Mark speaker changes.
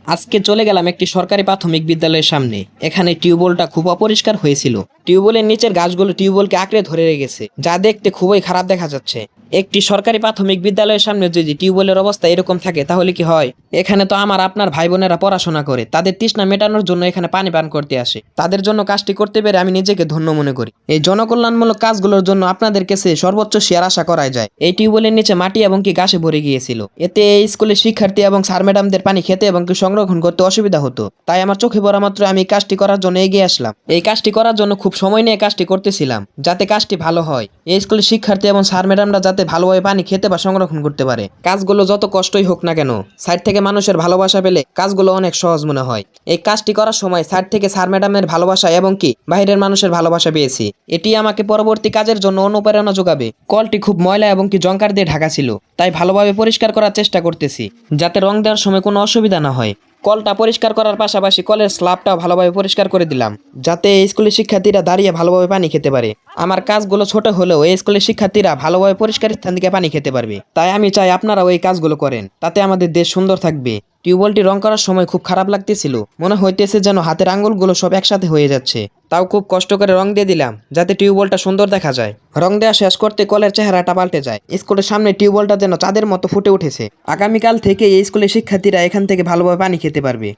Speaker 1: আজকে চলে গেলাম একটি সরকারি প্রাথমিক বিদ্যালয়ের সামনে। এখানে টিউবওয়েলটা খুব অপরিষ্কার হয়েছিল। টিউবওয়েলের নিচের গাছগুলো টিউবওয়েলকে আঁকড়ে ধরে রেখেছে, যা দেখতে খুবই খারাপ দেখা যাচ্ছে। একটি সরকারি প্রাথমিক বিদ্যালয়ের সামনে যদি টিউবওয়েলের অবস্থা এরকম থাকে তাহলে কি হয়? এখানে তো আমার আপনার ভাই বোনেরা পড়াশোনা করে, তাদের তৃষ্ণা মেটানোর জন্য এখানে পানি পান করতে আসে। তাদের জন্য কাজটি করতে পেরে আমি নিজেকে ধন্য মনে করি। এই জনকল্যাণমূলক কাজগুলোর জন্য আপনাদের কাছে সর্বোচ্চ শেয়ার আশা করা যায়। এই টিউবওয়েলের নিচে মাটি এবং কি ঘাসে ভরে গিয়েছিল। এতে এই স্কুলের শিক্ষার্থী এবং স্যার ম্যাডামদের পানি খেতে এবং কি সংরক্ষণ করতে অসুবিধা হতো। তাই আমার চোখে পড়া মাত্র আমি এই কাজটি করার জন্য এগিয়ে আসলাম। এই কাজটি করার জন্য খুব সময় নিয়ে কাজটি করতেছিলাম, যাতে কাজটি ভালো হয়। এই স্কুলের শিক্ষার্থী এবং স্যার ম্যাডামরা যাতে ভালোভাবে পানি খেতে বা সংরক্ষণ করতে পারে। কাজগুলো যত কষ্টই হোক না কেন, সাইড থেকে মানুষের ভালোবাসা পেলে কাজগুলো অনেক সহজ মনে হয়। এই কাজটি করার সময় সাইড থেকে স্যার ম্যাডামের ভালোবাসা এবং কি বাইরের মানুষের ভালোবাসা পেয়েছি। এটি আমাকে পরবর্তী কাজের জন্য অনুপ্রেরণা যোগাবে। কলটি খুব ময়লা এবং কি জংকার দিয়ে ঢাকা ছিল, তাই ভালোভাবে পরিষ্কার করার চেষ্টা করতেছি, যাতে রং দেওয়ার সময় কোনো অসুবিধা না হয়। কলটা পরিষ্কার করার পাশাপাশি কলের স্ল্যাবটাও ভালোভাবে পরিষ্কার করে দিলাম, যাতে এই স্কুলের শিক্ষার্থীরা দাঁড়িয়ে ভালোভাবে পানি খেতে পারে। আমার কাজগুলো ছোট হলেও এই স্কুলের শিক্ষার্থীরা ভালোভাবে পরিষ্কার স্থান থেকে পানি খেতে পারবে। তাই আমি চাই আপনারাও এই কাজগুলো করেন, তাতে আমাদের দেশ সুন্দর থাকবে। টিউবওয়েলটি রং করার সময় খুব খারাপ লাগতেছিল, মনে হইতেছে যেন হাতের আঙ্গুলগুলো সব একসাথে হয়ে যাচ্ছে। তাও খুব কষ্ট করে রং দিয়ে দিলাম, যাতে টিউবওয়েলটা সুন্দর দেখা যায়। রং দেওয়া শেষ করতে কলের চেহারাটা পাল্টে যায়। স্কুলের সামনে টিউবওয়েলটা যেন চাঁদের মতো ফুটে উঠেছে। আগামীকাল থেকে এই স্কুলের শিক্ষার্থীরা এখান থেকে ভালোভাবে পানি খেতে পারবে।